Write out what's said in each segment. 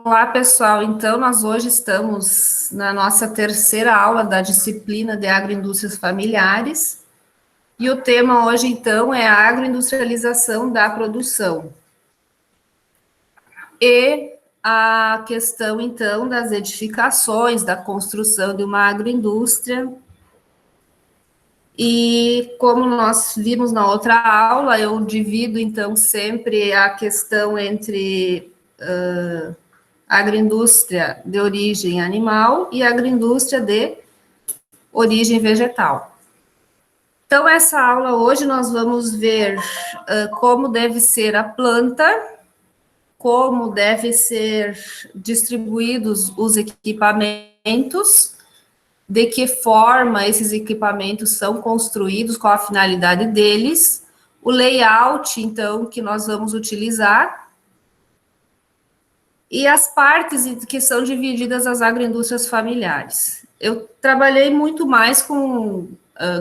Olá, pessoal. Então, nós hoje estamos na nossa terceira aula da disciplina de agroindústrias familiares. E o tema hoje, então, é a agroindustrialização da produção. E a questão, então, das edificações, da construção de uma agroindústria. E como nós vimos na outra aula, eu divido, então, sempre a questão entre agroindústria de origem animal e agroindústria de origem vegetal. Então, essa aula hoje nós vamos ver como deve ser a planta, como devem ser distribuídos os equipamentos, de que forma esses equipamentos são construídos, qual a finalidade deles, o layout, então, que nós vamos utilizar, e as partes que são divididas as agroindústrias familiares. Eu trabalhei muito mais com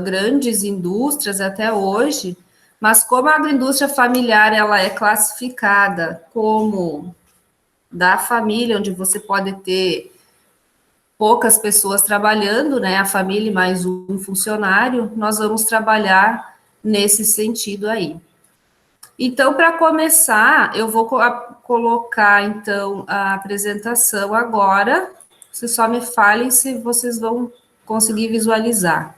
grandes indústrias até hoje, mas como a agroindústria familiar ela é classificada como da família, onde você pode ter poucas pessoas trabalhando, né, a família mais um funcionário, nós vamos trabalhar nesse sentido aí. Então, para começar, eu vou colocar, então, a apresentação agora. Vocês só me falem se vocês vão conseguir visualizar.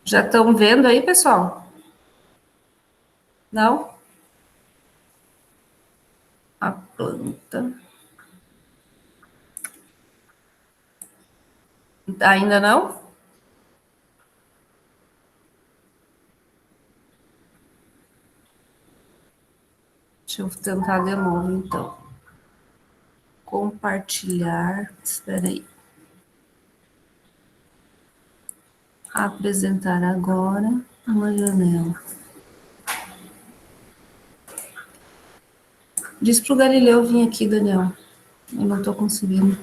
Já estão vendo aí, pessoal? Não? A planta. Ainda não? Deixa eu tentar de novo, então. Compartilhar. Espera aí. Apresentar agora uma janela. Diz para o Galileu vir aqui, Daniel. Eu não estou conseguindo.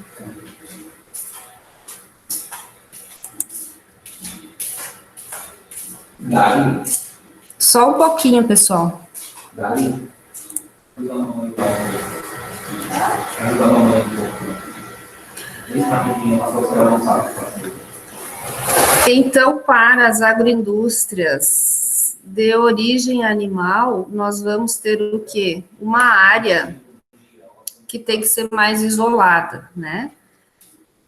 Dali. Só um pouquinho, pessoal. Dali. Então, para as agroindústrias de origem animal, nós vamos ter o quê? Uma área que tem que ser mais isolada, né?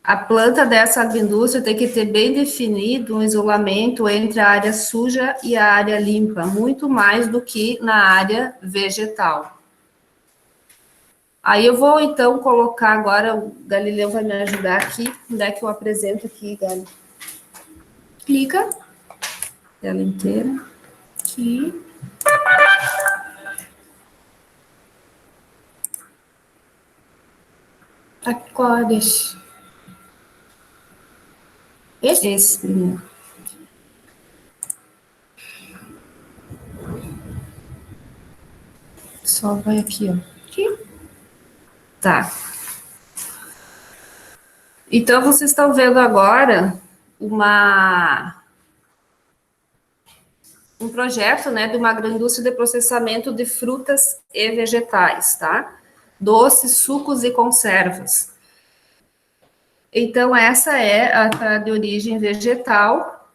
A planta dessa agroindústria tem que ter bem definido um isolamento entre a área suja e a área limpa, muito mais do que na área vegetal. Aí eu vou, então, colocar agora, o Galileu vai me ajudar aqui, onde é que eu apresento aqui, Galileu? Clica, tela inteira, aqui. Qual é desse? Esse primeiro. Só vai aqui, ó. Aqui. Tá. Então, vocês estão vendo agora um projeto, né, de uma agroindústria de processamento de frutas e vegetais, tá? Doces, sucos e conservas. Então, essa é a de origem vegetal.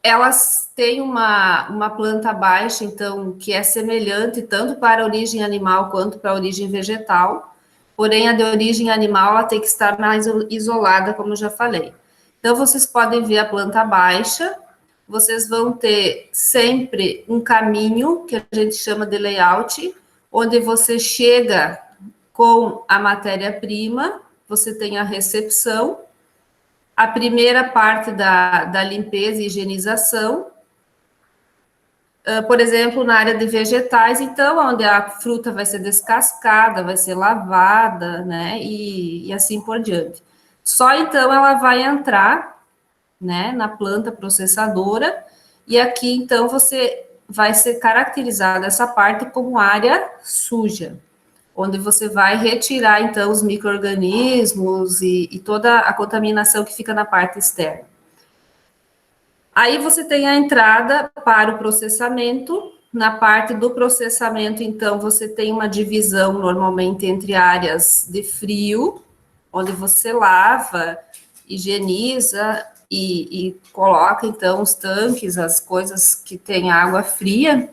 Elas têm uma planta baixa, então, que é semelhante tanto para a origem animal quanto para a origem vegetal. Porém, a de origem animal, ela tem que estar mais isolada, como eu já falei. Então, vocês podem ver a planta baixa, vocês vão ter sempre um caminho, que a gente chama de layout, onde você chega com a matéria-prima, você tem a recepção, a primeira parte da limpeza e higienização, por exemplo, na área de vegetais, então, onde a fruta vai ser descascada, vai ser lavada, né, e assim por diante. Só então ela vai entrar, né, na planta processadora, e aqui, então, você vai ser caracterizada essa parte como área suja. onde você vai retirar, então, os micro-organismos e toda a contaminação que fica na parte externa. Aí você tem a entrada para o processamento. Na parte do processamento, então, você tem uma divisão, normalmente, entre áreas de frio, onde você lava, higieniza e coloca, então, os tanques, as coisas que têm água fria,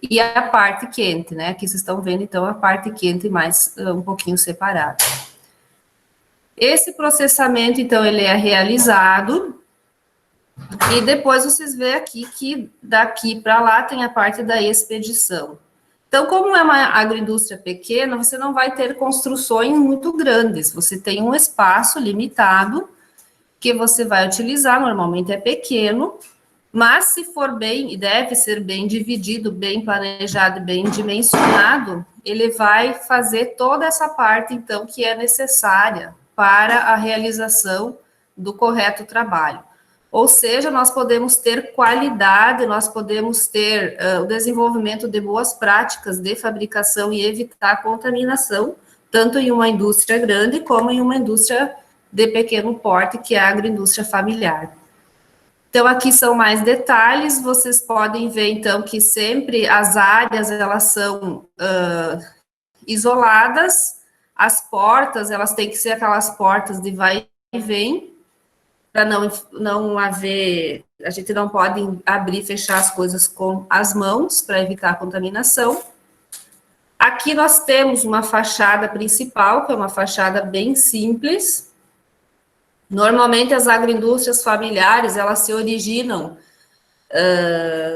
e a parte quente, né? Aqui vocês estão vendo, então, a parte quente mais um pouquinho separada. Esse processamento, então, ele é realizado, e depois vocês veem aqui que daqui para lá tem a parte da expedição. Então, como é uma agroindústria pequena, você não vai ter construções muito grandes, você tem um espaço limitado que você vai utilizar, normalmente é pequeno, mas se for bem, e deve ser bem dividido, bem planejado, bem dimensionado, ele vai fazer toda essa parte, então, que é necessária para a realização do correto trabalho. Ou seja, nós podemos ter qualidade, nós podemos ter o desenvolvimento de boas práticas de fabricação e evitar a contaminação, tanto em uma indústria grande como em uma indústria de pequeno porte, que é a agroindústria familiar. Então, aqui são mais detalhes, vocês podem ver, então, que sempre as áreas, elas são isoladas, as portas, elas têm que ser aquelas portas de vai e vem, para não haver, a gente não pode abrir e fechar as coisas com as mãos, para evitar a contaminação. Aqui nós temos uma fachada principal, que é uma fachada bem simples. Normalmente as agroindústrias familiares, elas se originam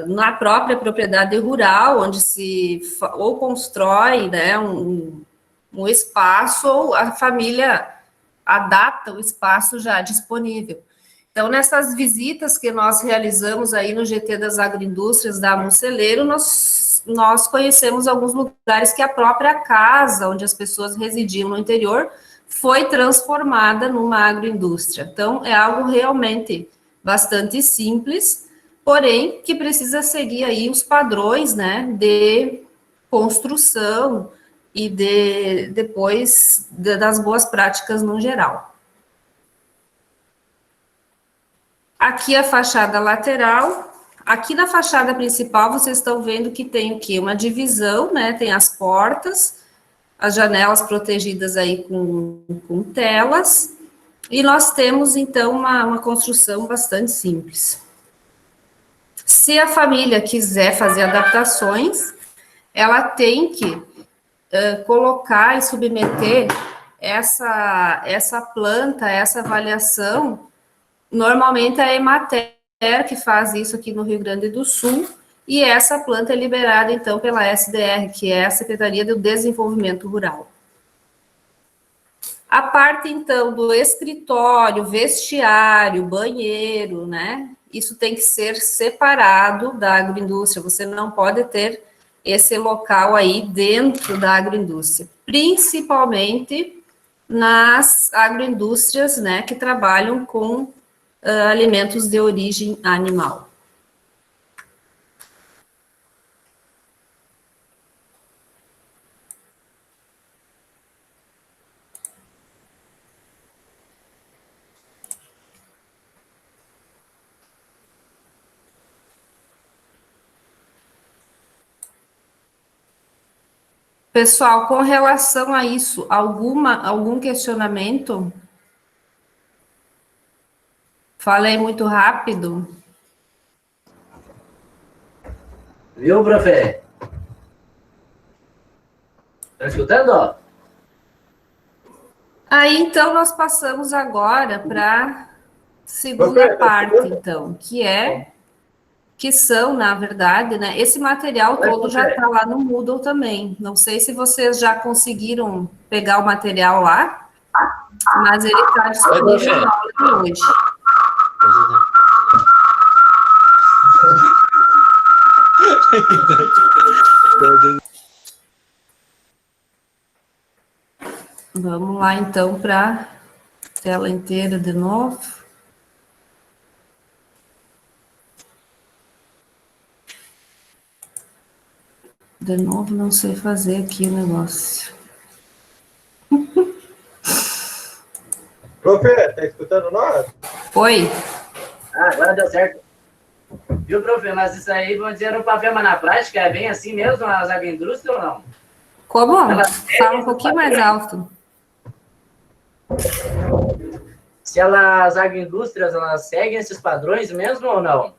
na própria propriedade rural, onde se ou constrói, né, um espaço, ou a família adapta o espaço já disponível. Então, nessas visitas que nós realizamos aí no GT das Agroindústrias da Muceleiro, nós conhecemos alguns lugares que a própria casa, onde as pessoas residiam no interior, foi transformada numa agroindústria. Então, é algo realmente bastante simples, porém, que precisa seguir aí os padrões, né, de construção e depois das boas práticas no geral. Aqui a fachada lateral. Aqui na fachada principal, vocês estão vendo que tem o quê? Uma divisão, né? Tem as portas, as janelas protegidas aí com telas, e nós temos, então, uma construção bastante simples. Se a família quiser fazer adaptações, ela tem que colocar e submeter essa planta, essa avaliação. Normalmente é a Emater que faz isso aqui no Rio Grande do Sul, e essa planta é liberada, então, pela SDR, que é a Secretaria do Desenvolvimento Rural. A parte, então, do escritório, vestiário, banheiro, né? Isso tem que ser separado da agroindústria, você não pode ter esse local aí dentro da agroindústria, principalmente nas agroindústrias, né, que trabalham com alimentos de origem animal. Pessoal, com relação a isso, algum questionamento? Falei muito rápido? Viu, profe? Tá escutando? Aí, então, nós passamos agora para a segunda parte, então, que são, na verdade, né, esse material todo já está lá no Moodle também. Não sei se vocês já conseguiram pegar o material lá, mas ele está disponível na aula de hoje. Vamos lá, então, para a tela inteira de novo. De novo, não sei fazer aqui o negócio. Profe, tá escutando nós? Oi. Ah, agora deu certo. Viu, profe? Mas isso aí, vão dizer no papel, mas na prática é bem assim mesmo, as agroindústrias ou não? Como? Ela Fala um pouquinho mais alto. Se as agroindústrias, elas seguem esses padrões mesmo ou não?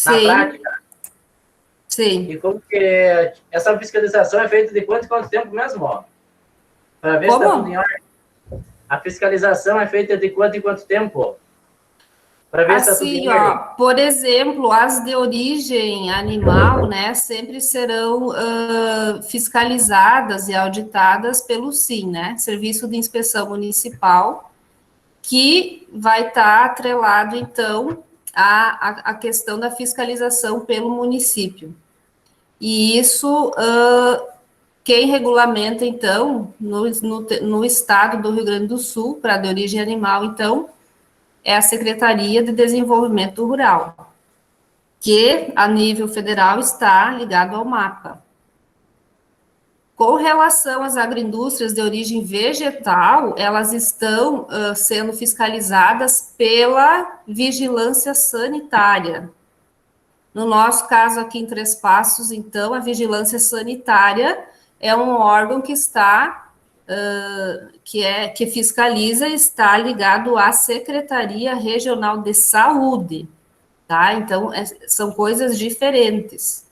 Na Sim, prática. sim. E como que essa fiscalização é feita de quanto em quanto tempo mesmo, ó? Para ver se está Como? tudo em ordem. A fiscalização é feita de quanto em quanto tempo? Para ver se está tudo em Assim, ordem. ó, por exemplo, as de origem animal, né, sempre serão fiscalizadas e auditadas pelo SIM, né, Serviço de Inspeção Municipal, que vai estar atrelado, então, à questão da fiscalização pelo município. E isso, quem regulamenta, então, no estado do Rio Grande do Sul, para de origem animal, então, é a Secretaria de Desenvolvimento Rural, que, a nível federal, está ligado ao MAPA. Com relação às agroindústrias de origem vegetal, elas estão sendo fiscalizadas pela vigilância sanitária. No nosso caso aqui em Três Passos, então, a vigilância sanitária é um órgão que está, que fiscaliza, está ligado à Secretaria Regional de Saúde, tá? Então, são coisas diferentes.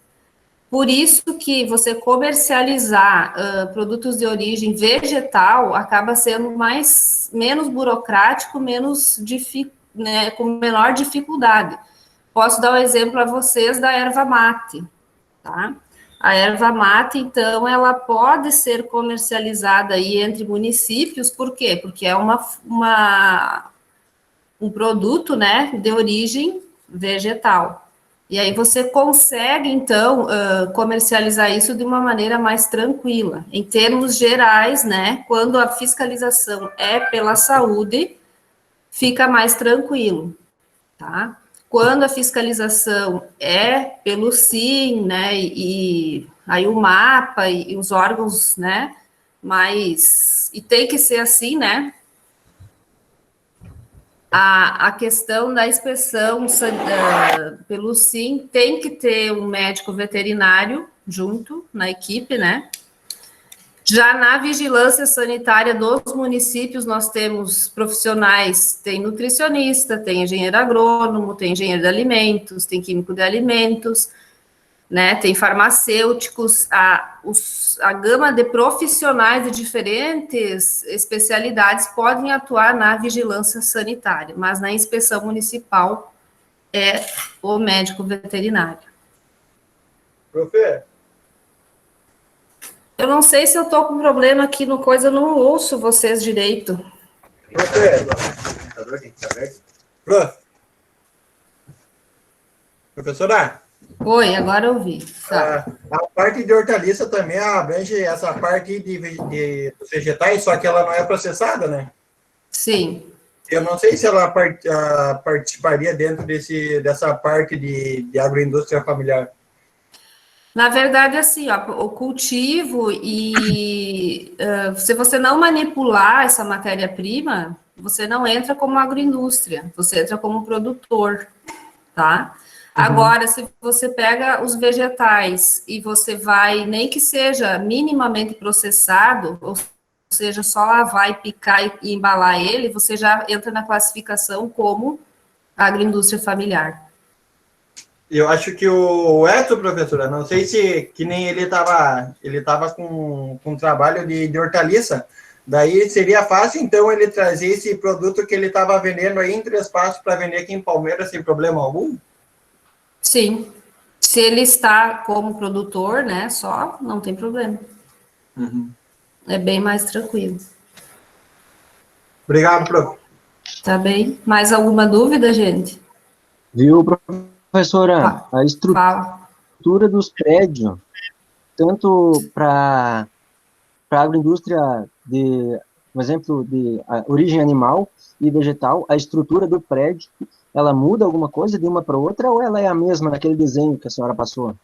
Por isso que você comercializar produtos de origem vegetal acaba sendo menos burocrático, né, com menor dificuldade. Posso dar um exemplo a vocês da erva mate, tá? A erva mate, então, ela pode ser comercializada aí entre municípios, por quê? Porque é um produto, né, de origem vegetal. E aí você consegue, então, comercializar isso de uma maneira mais tranquila. Em termos gerais, né, quando a fiscalização é pela saúde, fica mais tranquilo, tá? Quando a fiscalização é pelo SIM, né, e aí o MAPA e os órgãos, né, e tem que ser assim, né, a questão da inspeção pelo SIM tem que ter um médico veterinário junto na equipe, né? Já na vigilância sanitária dos municípios, nós temos profissionais, tem nutricionista, tem engenheiro agrônomo, tem engenheiro de alimentos, tem químico de alimentos, né, tem farmacêuticos, a gama de profissionais de diferentes especialidades podem atuar na vigilância sanitária, mas na inspeção municipal é o médico veterinário. Profe? Eu não sei se eu estou com problema aqui no coisa, eu não ouço vocês direito. Profe? Professora? Oi, agora eu ouvi. Tá. A parte de hortaliça também abrange essa parte dos vegetais, só que ela não é processada, né? Sim. Eu não sei se ela participaria dentro dessa parte de agroindústria familiar. Na verdade, assim, ó, o cultivo se você não manipular essa matéria-prima, você não entra como agroindústria, você entra como produtor, tá? Agora, se você pega os vegetais e você vai, nem que seja minimamente processado, ou seja, só lavar e picar e embalar ele, você já entra na classificação como agroindústria familiar. Eu acho que o Edson, professora, não sei se que nem ele estava com trabalho de hortaliça, daí seria fácil, então, ele trazer esse produto que ele estava vendendo aí em Três Passos para vender aqui em Palmeiras sem problema algum? Sim. Se ele está como produtor, né, só, não tem problema. Uhum. É bem mais tranquilo. Obrigado, prof. Tá bem? Mais alguma dúvida, gente? Viu, professora? A Fala. estrutura dos prédios, tanto para a agroindústria por exemplo, de origem animal e vegetal, a estrutura do prédio, ela muda alguma coisa de uma para outra ou ela é a mesma naquele desenho que a senhora passou?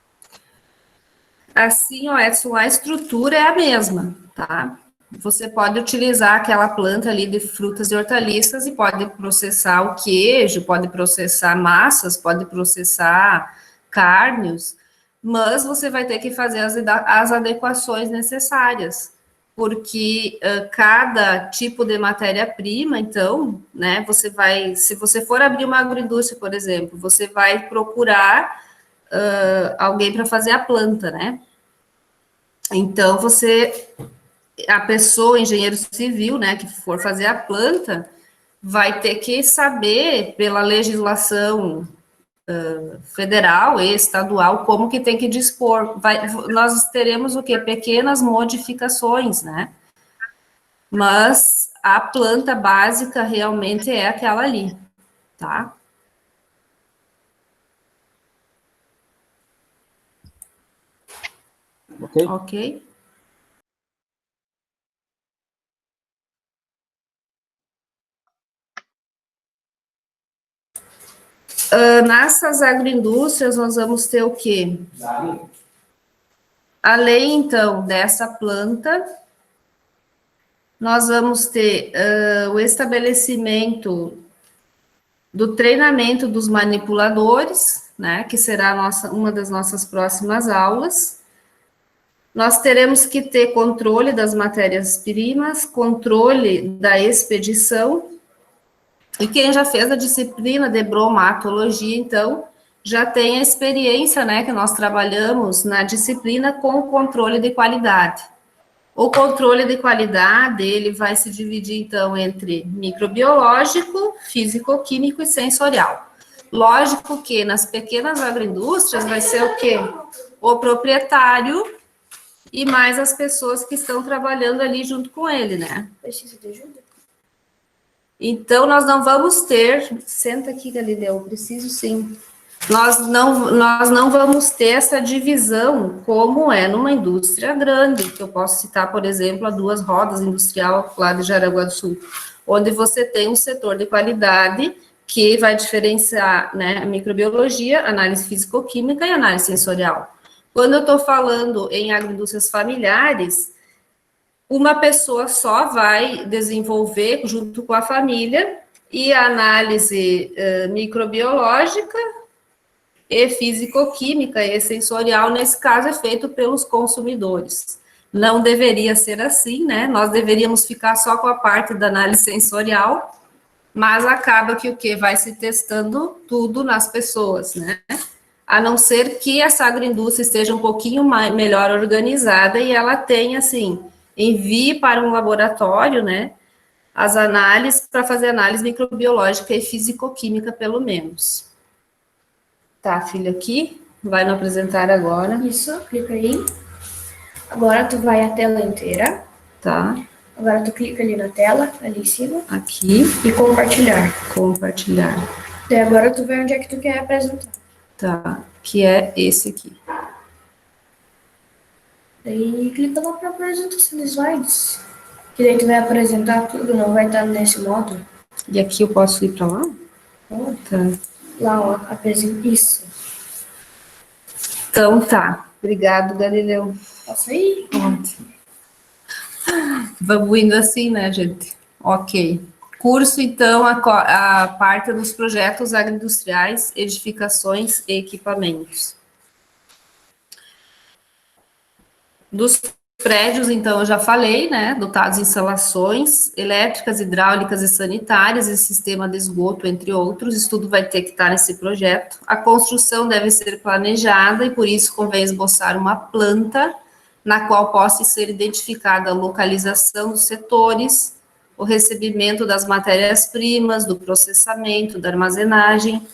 Assim, ó, Edson, a estrutura é a mesma, tá? você pode utilizar aquela planta ali de frutas e hortaliças e pode processar o queijo, pode processar massas, pode processar carnes, mas você vai ter que fazer as adequações necessárias, porque cada tipo de matéria-prima, então, né, você vai, se você for abrir uma agroindústria, por exemplo, você vai procurar alguém para fazer a planta, né? Então, a pessoa, engenheiro civil, né, que for fazer a planta, vai ter que saber, pela legislação federal e estadual, como que tem que dispor. Nós teremos o quê? Pequenas modificações, né? Mas a planta básica realmente é aquela ali, tá? Ok? Ok? Nessas agroindústrias, nós vamos ter o quê? Além, então, dessa planta, nós vamos ter o estabelecimento do treinamento dos manipuladores, né, que será uma das nossas próximas aulas. Nós teremos que ter controle das matérias-primas, controle da expedição, e quem já fez a disciplina de bromatologia, então, já tem a experiência, né, que nós trabalhamos na disciplina com o controle de qualidade. O controle de qualidade, ele vai se dividir, então, entre microbiológico, físico-químico e sensorial. Lógico que nas pequenas agroindústrias vai ser o quê? O proprietário e mais as pessoas que estão trabalhando ali junto com ele, né? Precisa de ajuda? Então, nós não vamos ter... Senta aqui, Galileu, preciso sim. Nós não vamos ter essa divisão como é numa indústria grande, que eu posso citar, por exemplo, a Duas Rodas Industrial lá de Jaraguá do Sul, onde você tem um setor de qualidade que vai diferenciar, né, a microbiologia, análise físico-química e análise sensorial. Quando eu estou falando em agroindústrias familiares, uma pessoa só vai desenvolver, junto com a família, e a análise microbiológica e físico-química e sensorial, nesse caso, é feito pelos consumidores. Não deveria ser assim, né? Nós deveríamos ficar só com a parte da análise sensorial, mas acaba que o quê? Vai se testando tudo nas pessoas, né? A não ser que essa agroindústria esteja um pouquinho melhor organizada e ela tenha, assim, envie para um laboratório, né, as análises, para fazer análise microbiológica e físico-química, pelo menos. Tá, filho, aqui, vai no apresentar agora. Isso, clica aí. Agora tu vai a tela inteira. Tá, Agora tu clica ali na tela, ali em cima, aqui, e compartilhar. compartilhar. Daí agora tu vê onde é que tu quer apresentar. Tá, que é esse aqui. Daí clica lá para apresentação de slides. Que daí tu vai apresentar tudo, não vai estar nesse módulo. E aqui eu posso ir para lá? Tá. Lá, ó, apresenta isso. Então tá, obrigado, Galileu. Posso ir? Ótimo. Vamos indo assim, né, gente? Ok. Curso, então, a parte dos projetos agroindustriais, edificações e equipamentos. Dos prédios, então, eu já falei, né? Dotados de instalações elétricas, hidráulicas e sanitárias, e sistema de esgoto, entre outros. Isso tudo vai ter que estar nesse projeto. A construção deve ser planejada e, por isso, convém esboçar uma planta na qual possa ser identificada a localização dos setores, o recebimento das matérias-primas, do processamento, da armazenagem,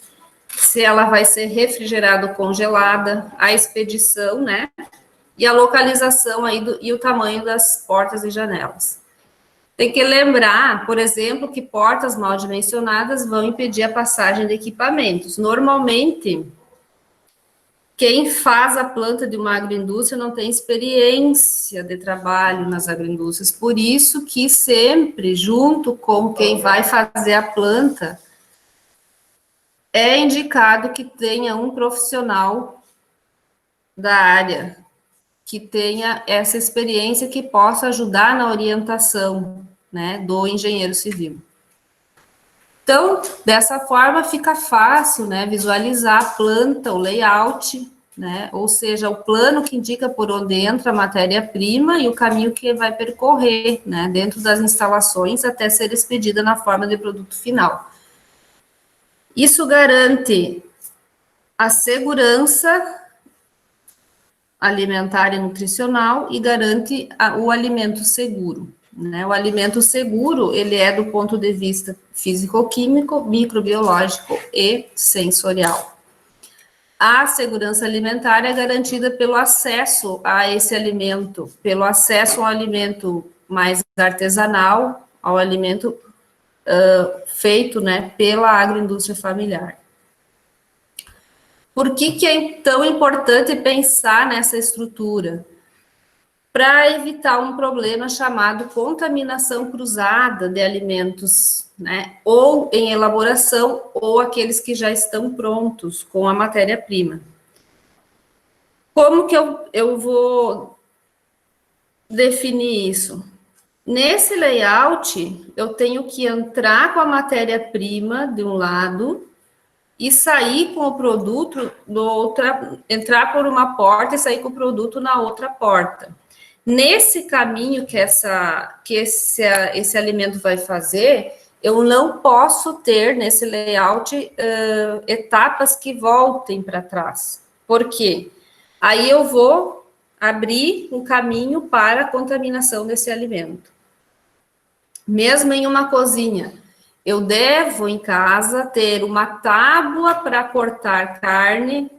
se ela vai ser refrigerada ou congelada, a expedição, né? E a localização aí e o tamanho das portas e janelas. Tem que lembrar, por exemplo, que portas mal dimensionadas vão impedir a passagem de equipamentos. Normalmente, quem faz a planta de uma agroindústria não tem experiência de trabalho nas agroindústrias, por isso que sempre, junto com quem vai fazer a planta, é indicado que tenha um profissional da área, que tenha essa experiência que possa ajudar na orientação, né, do engenheiro civil. Então, dessa forma, fica fácil, né, visualizar a planta, o layout, né, ou seja, o plano que indica por onde entra a matéria-prima e o caminho que vai percorrer, né, dentro das instalações até ser expedida na forma de produto final. Isso garante a segurança alimentar e nutricional e garante o alimento seguro. Né? O alimento seguro, ele é do ponto de vista físico-químico, microbiológico e sensorial. A segurança alimentar é garantida pelo acesso a esse alimento, pelo acesso ao alimento mais artesanal, ao alimento feito, né, pela agroindústria familiar. Por que é tão importante pensar nessa estrutura? Para evitar um problema chamado contaminação cruzada de alimentos, né, ou em elaboração, ou aqueles que já estão prontos com a matéria-prima. Como que eu vou definir isso? Nesse layout, eu tenho que entrar com a matéria-prima de um lado e sair com o produto do outra, entrar por uma porta e sair com o produto na outra porta. Nesse caminho que esse alimento vai fazer, eu não posso ter nesse layout etapas que voltem para trás. Por quê? Aí eu vou abrir um caminho para a contaminação desse alimento. Mesmo em uma cozinha, eu devo em casa ter uma tábua para cortar carne,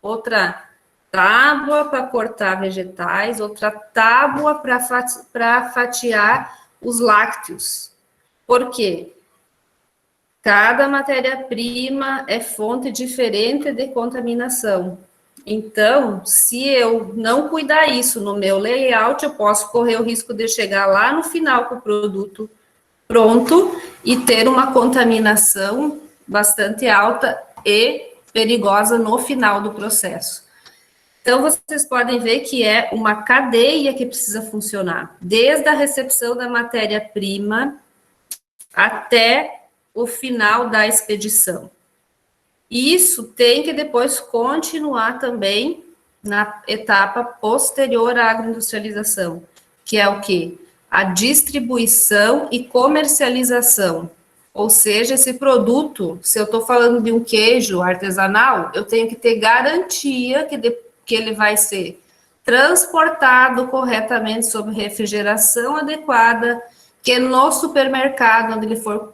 outra tábua para cortar vegetais, outra tábua para fatiar os lácteos. Por quê? Cada matéria-prima é fonte diferente de contaminação. Então, se eu não cuidar isso no meu layout, eu posso correr o risco de chegar lá no final com o produto pronto e ter uma contaminação bastante alta e perigosa no final do processo. Então, vocês podem ver que é uma cadeia que precisa funcionar, desde a recepção da matéria-prima até o final da expedição. Isso tem que depois continuar também na etapa posterior à agroindustrialização, que é o quê? A distribuição e comercialização. Ou seja, esse produto, se eu estou falando de um queijo artesanal, eu tenho que ter garantia que ele vai ser transportado corretamente sob refrigeração adequada, que no supermercado, onde ele for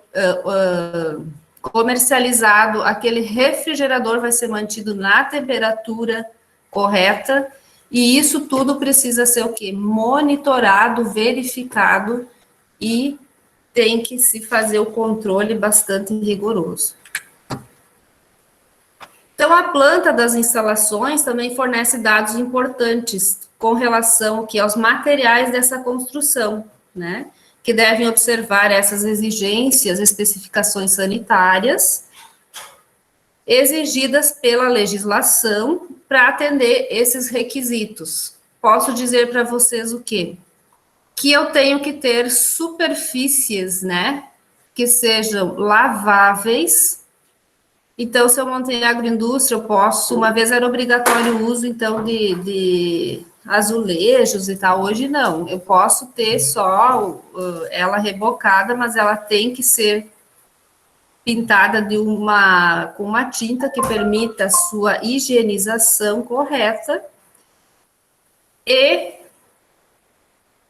comercializado, aquele refrigerador vai ser mantido na temperatura correta, e isso tudo precisa ser o quê? Monitorado, verificado, e tem que se fazer o controle bastante rigoroso. Então, a planta das instalações também fornece dados importantes com relação aos materiais dessa construção, né? Que devem observar essas exigências, especificações sanitárias, exigidas pela legislação para atender esses requisitos. Posso dizer para vocês o quê? Que eu tenho que ter superfícies, né, que sejam laváveis. Então, se eu montei agroindústria, eu posso, uma vez era obrigatório o uso, então, de azulejos e tal, hoje não, eu posso ter só ela rebocada, mas ela tem que ser pintada com uma tinta que permita a sua higienização correta, e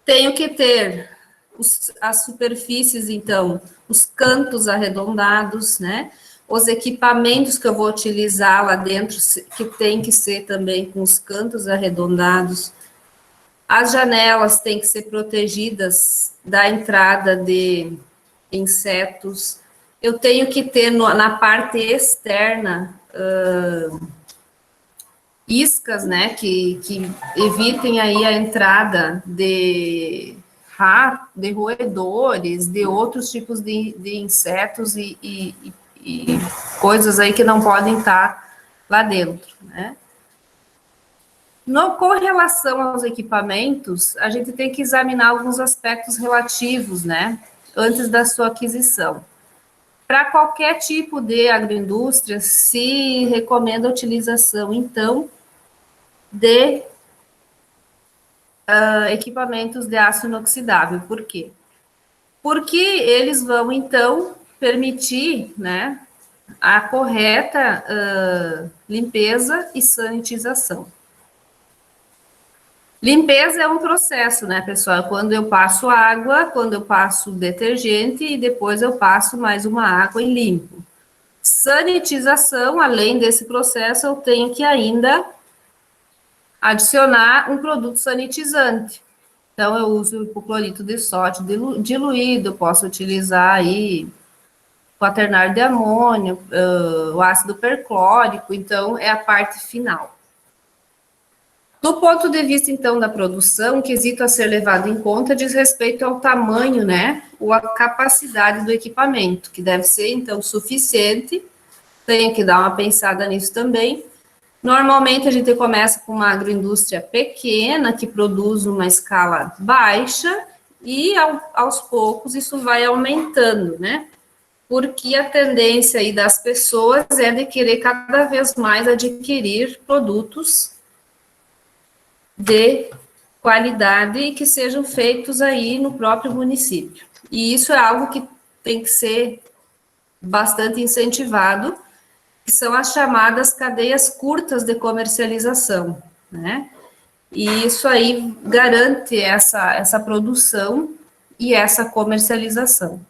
tenho que ter as superfícies, então, os cantos arredondados, né, os equipamentos que eu vou utilizar lá dentro, que tem que ser também com os cantos arredondados. As janelas têm que ser protegidas da entrada de insetos. Eu tenho que ter na parte externa iscas, né, que evitem aí a entrada de roedores, de outros tipos de insetos e coisas aí que não podem estar lá dentro, né? Com relação aos equipamentos, a gente tem que examinar alguns aspectos relativos, né, antes da sua aquisição. Para qualquer tipo de agroindústria, se recomenda a utilização, então, de equipamentos de aço inoxidável. Por quê? Porque eles vão, então, permitir, né, a correta limpeza e sanitização. Limpeza é um processo, né, pessoal? Quando eu passo água, quando eu passo detergente e depois eu passo mais uma água e limpo. Sanitização, além desse processo, eu tenho que ainda adicionar um produto sanitizante. Então, eu uso o hipoclorito de sódio diluído, posso utilizar aí quaternário de amônio, o ácido perclórico, então, é a parte final. Do ponto de vista, então, da produção, o quesito a ser levado em conta diz respeito ao tamanho, né, ou a capacidade do equipamento, que deve ser, então, suficiente, tenho que dar uma pensada nisso também. Normalmente, a gente começa com uma agroindústria pequena, que produz uma escala baixa, e, aos poucos, isso vai aumentando, né, porque a tendência aí das pessoas é de querer cada vez mais adquirir produtos de qualidade e que sejam feitos aí no próprio município. E isso é algo que tem que ser bastante incentivado, que são as chamadas cadeias curtas de comercialização, né? E isso aí garante essa produção e essa comercialização.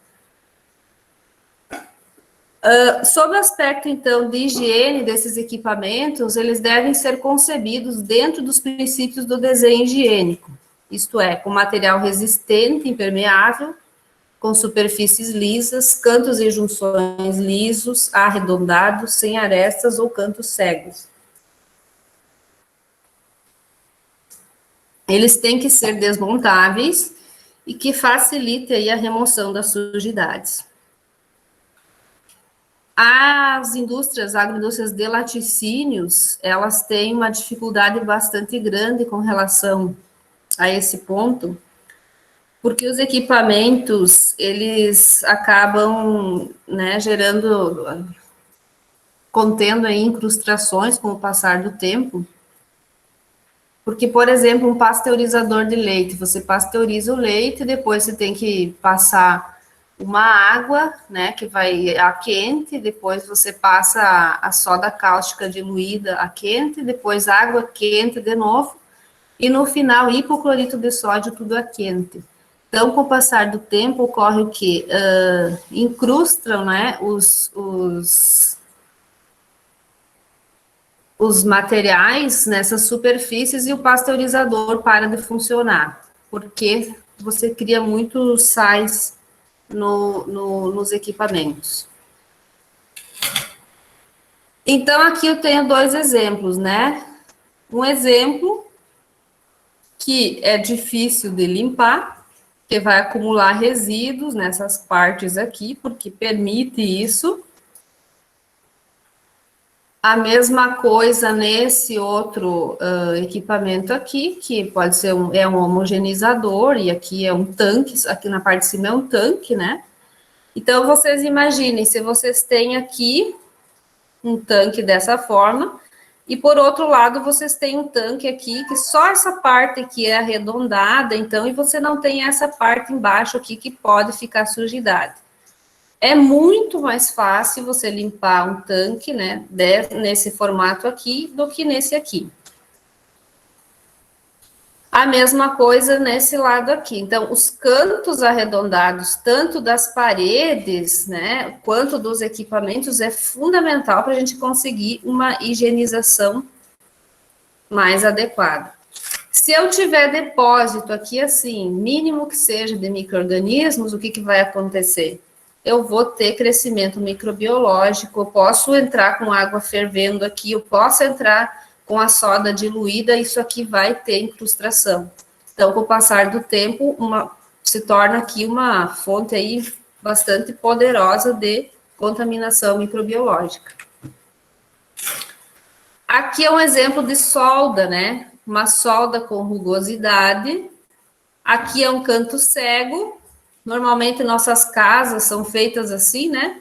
Sobre o aspecto, então, de higiene desses equipamentos, eles devem ser concebidos dentro dos princípios do desenho higiênico, isto é, com material resistente, impermeável, com superfícies lisas, cantos e junções lisos, arredondados, sem arestas ou cantos cegos. Eles têm que ser desmontáveis e que facilite aí a remoção das sujidades. As agroindústrias de laticínios, elas têm uma dificuldade bastante grande com relação a esse ponto, porque os equipamentos, eles acabam, né, contendo aí incrustações com o passar do tempo, porque, por exemplo, um pasteurizador de leite, você pasteuriza o leite, depois você tem que passar uma água, né, que vai a quente, depois você passa a soda cáustica diluída a quente, depois água quente de novo, e no final hipoclorito de sódio tudo a quente. Então, com o passar do tempo, ocorre o quê? Incrustam, né, os materiais nessas superfícies e o pasteurizador para de funcionar, porque você cria muitos sais nos equipamentos. Então, aqui eu tenho dois exemplos, né? Um exemplo que é difícil de limpar, que vai acumular resíduos nessas partes aqui, porque permite isso. A mesma coisa nesse outro equipamento aqui, que pode ser um homogeneizador, e aqui é um tanque, aqui na parte de cima é um tanque, né? Então, vocês imaginem, se vocês têm aqui um tanque dessa forma, e por outro lado, vocês têm um tanque aqui, que só essa parte aqui é arredondada, então, e você não tem essa parte embaixo aqui que pode ficar sujidade. É muito mais fácil você limpar um tanque, né, nesse formato aqui, do que nesse aqui. A mesma coisa nesse lado aqui. Então, os cantos arredondados, tanto das paredes, né, quanto dos equipamentos, é fundamental para a gente conseguir uma higienização mais adequada. Se eu tiver depósito aqui, assim, mínimo que seja de micro-organismos, o que vai acontecer? Eu vou ter crescimento microbiológico, eu posso entrar com água fervendo aqui, eu posso entrar com a soda diluída, isso aqui vai ter incrustação. Então, com o passar do tempo, se torna aqui uma fonte aí bastante poderosa de contaminação microbiológica. Aqui é um exemplo de solda, né? uma solda com rugosidade. Aqui é um canto cego. Normalmente nossas casas são feitas assim, né?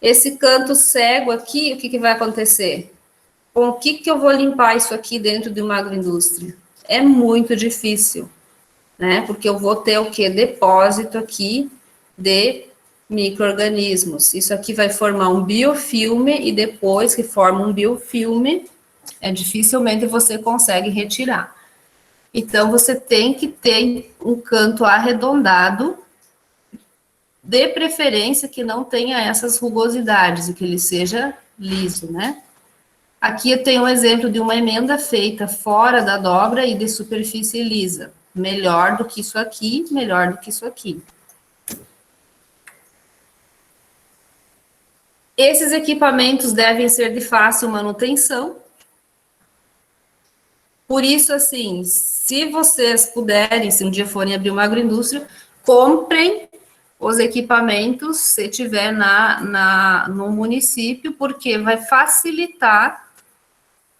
Esse canto cego aqui, o que vai acontecer? Com o que eu vou limpar isso aqui dentro de uma agroindústria? É muito difícil, né? Porque eu vou ter o quê? Depósito aqui de micro-organismos. Isso aqui vai formar um biofilme e depois que forma um biofilme, dificilmente você consegue retirar. Então, você tem que ter um canto arredondado, de preferência que não tenha essas rugosidades e que ele seja liso, né? Aqui eu tenho um exemplo de uma emenda feita fora da dobra e de superfície lisa. Melhor do que isso aqui, melhor do que isso aqui. Esses equipamentos devem ser de fácil manutenção. Por isso, assim, se vocês puderem, se um dia forem abrir uma agroindústria, comprem os equipamentos, se tiver no município, porque vai facilitar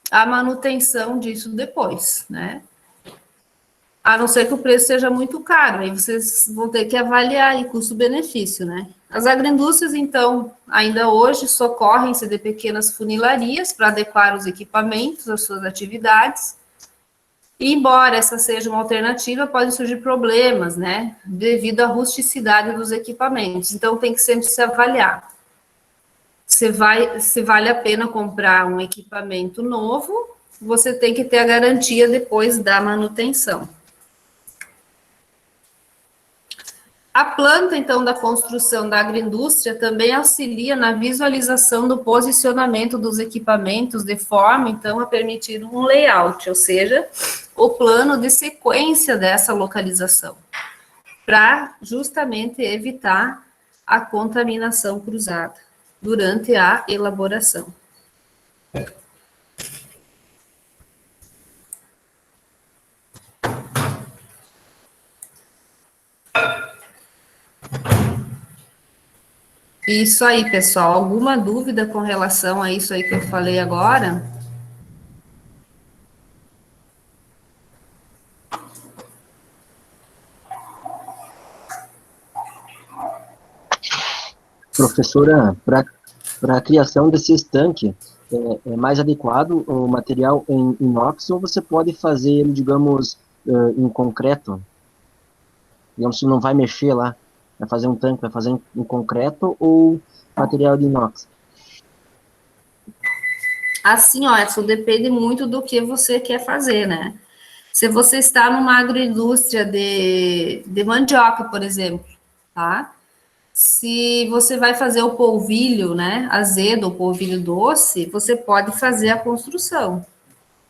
a manutenção disso depois, né? A não ser que o preço seja muito caro, aí vocês vão ter que avaliar aí custo-benefício, né? As agroindústrias, então, ainda hoje socorrem-se de pequenas funilarias para adequar os equipamentos às suas atividades. E, embora essa seja uma alternativa, podem surgir problemas, né, devido à rusticidade dos equipamentos. Então, tem que sempre se avaliar. Se vale a pena comprar um equipamento novo, você tem que ter a garantia depois da manutenção. A planta, então, da construção da agroindústria também auxilia na visualização do posicionamento dos equipamentos de forma, então, a permitir um layout, ou seja, o plano de sequência dessa localização, para justamente evitar a contaminação cruzada durante a elaboração. Isso aí, pessoal. Alguma dúvida com relação a isso aí que eu falei agora? Professora, para a criação desse estanque, é mais adequado o material em inox ou você pode fazer ele, digamos, em concreto? Digamos, se não vai mexer lá, vai fazer um tanque, vai fazer em concreto ou material de inox? Assim, ó, isso depende muito do que você quer fazer, né? Se você está numa agroindústria de mandioca, por exemplo, tá? Se você vai fazer o polvilho, né, azedo ou polvilho doce, você pode fazer a construção.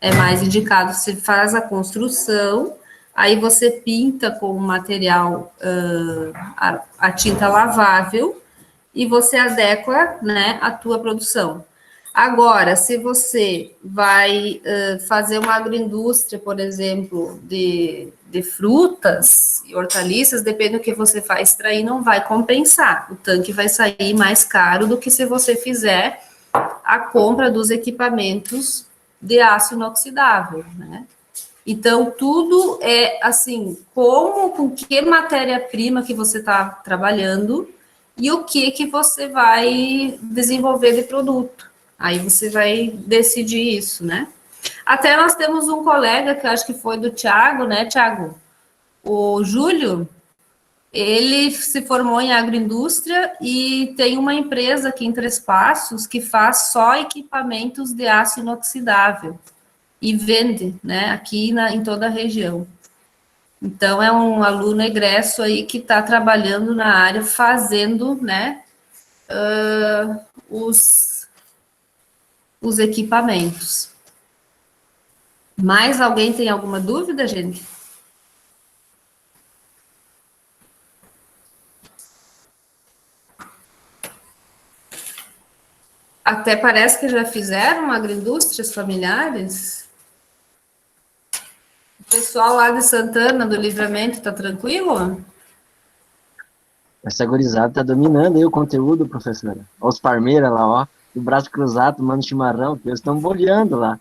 É mais indicado, você faz a construção, aí você pinta com o material, a tinta lavável, e você adequa, né, a tua produção. Agora, se você vai fazer uma agroindústria, por exemplo, de frutas e hortaliças, depende do que você vai extrair, não vai compensar. O tanque vai sair mais caro do que se você fizer a compra dos equipamentos de aço inoxidável, né? Então, tudo é assim, com que matéria-prima que você está trabalhando e o que você vai desenvolver de produto. Aí você vai decidir isso, né? Até nós temos um colega, que eu acho que foi do Thiago, né, Thiago? O Júlio, ele se formou em agroindústria e tem uma empresa aqui em Três Passos que faz só equipamentos de aço inoxidável e vende, né, aqui em toda a região. Então, é um aluno egresso aí que está trabalhando na área, fazendo, né, os equipamentos. Mais alguém tem alguma dúvida, gente? Até parece que já fizeram agroindústrias familiares. O pessoal lá de Santana, do Livramento, tá tranquilo? Essa gurizada tá dominando aí o conteúdo, professora. Olha os parmeiras lá, ó, o braço cruzado, tomando chimarrão, que eles estão boleando lá.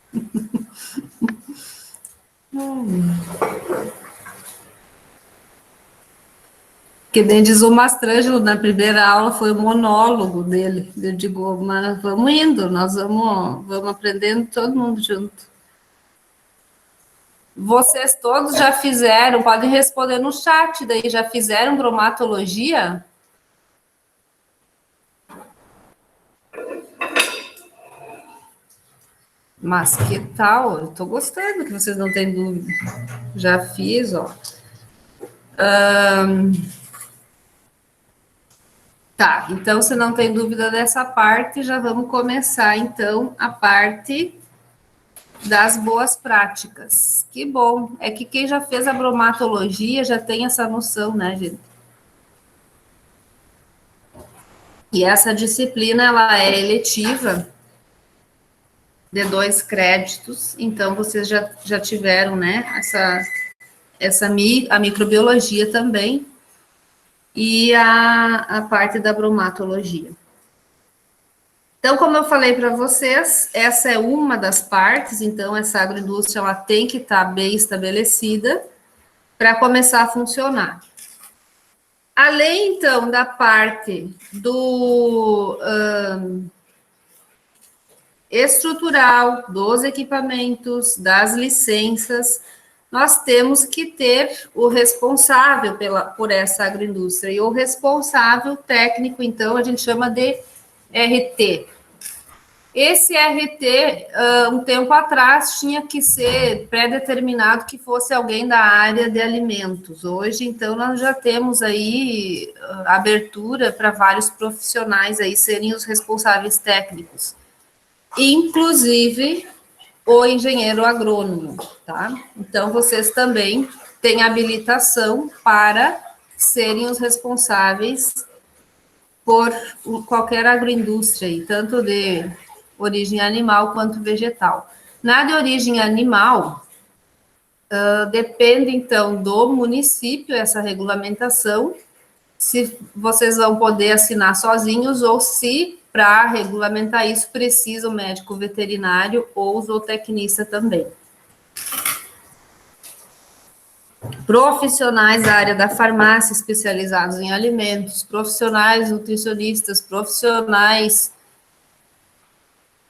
Que nem diz o Mastrangelo na primeira aula, foi o monólogo dele. Eu digo, mas vamos indo, nós vamos aprendendo todo mundo junto. Vocês todos já fizeram, podem responder no chat daí, já fizeram bromatologia? Mas que tal? Eu tô gostando que vocês não têm dúvida. Já fiz, ó. Tá, então se não tem dúvida dessa parte, já vamos começar então a parte das boas práticas. Que bom, é que quem já fez a bromatologia já tem essa noção, né, gente? E essa disciplina, ela é eletiva, de 2 créditos, então vocês já tiveram, né, a microbiologia também, e a parte da bromatologia. Então, como eu falei para vocês, essa é uma das partes, então essa agroindústria ela tem que estar bem estabelecida para começar a funcionar. Além, então, da parte do estrutural, dos equipamentos, das licenças, nós temos que ter o responsável por essa agroindústria, e o responsável técnico, então, a gente chama de RT. Esse RT, um tempo atrás, tinha que ser pré-determinado que fosse alguém da área de alimentos. Hoje, então, nós já temos aí abertura para vários profissionais aí serem os responsáveis técnicos, inclusive o engenheiro agrônomo, tá? Então, vocês também têm habilitação para serem os responsáveis por qualquer agroindústria, aí, tanto de origem animal quanto vegetal. Na de origem animal, depende, então, do município, essa regulamentação, se vocês vão poder assinar sozinhos ou se, para regulamentar isso, precisa o médico veterinário ou o zootecnista também. Profissionais da área da farmácia especializados em alimentos, profissionais nutricionistas, profissionais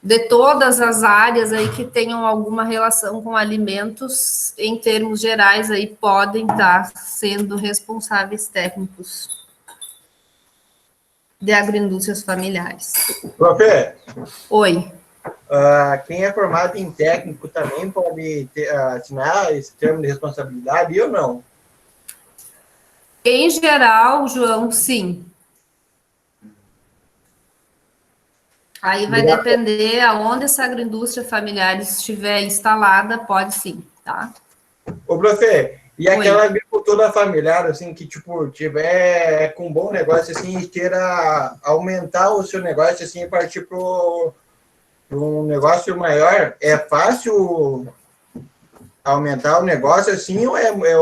de todas as áreas aí que tenham alguma relação com alimentos, em termos gerais, aí podem estar sendo responsáveis técnicos de agroindústrias familiares. Profe, Oi. Quem é formado em técnico também pode assinar esse termo de responsabilidade ou não? Em geral, João, sim. Aí vai depender aonde essa agroindústria familiar estiver instalada, pode sim, tá? Ô, profe, e Oi. aquela agricultura familiar, assim, que, tipo, tiver com um bom negócio, assim, e queira aumentar o seu negócio, assim, e partir para um negócio maior, é fácil aumentar o negócio, assim, ou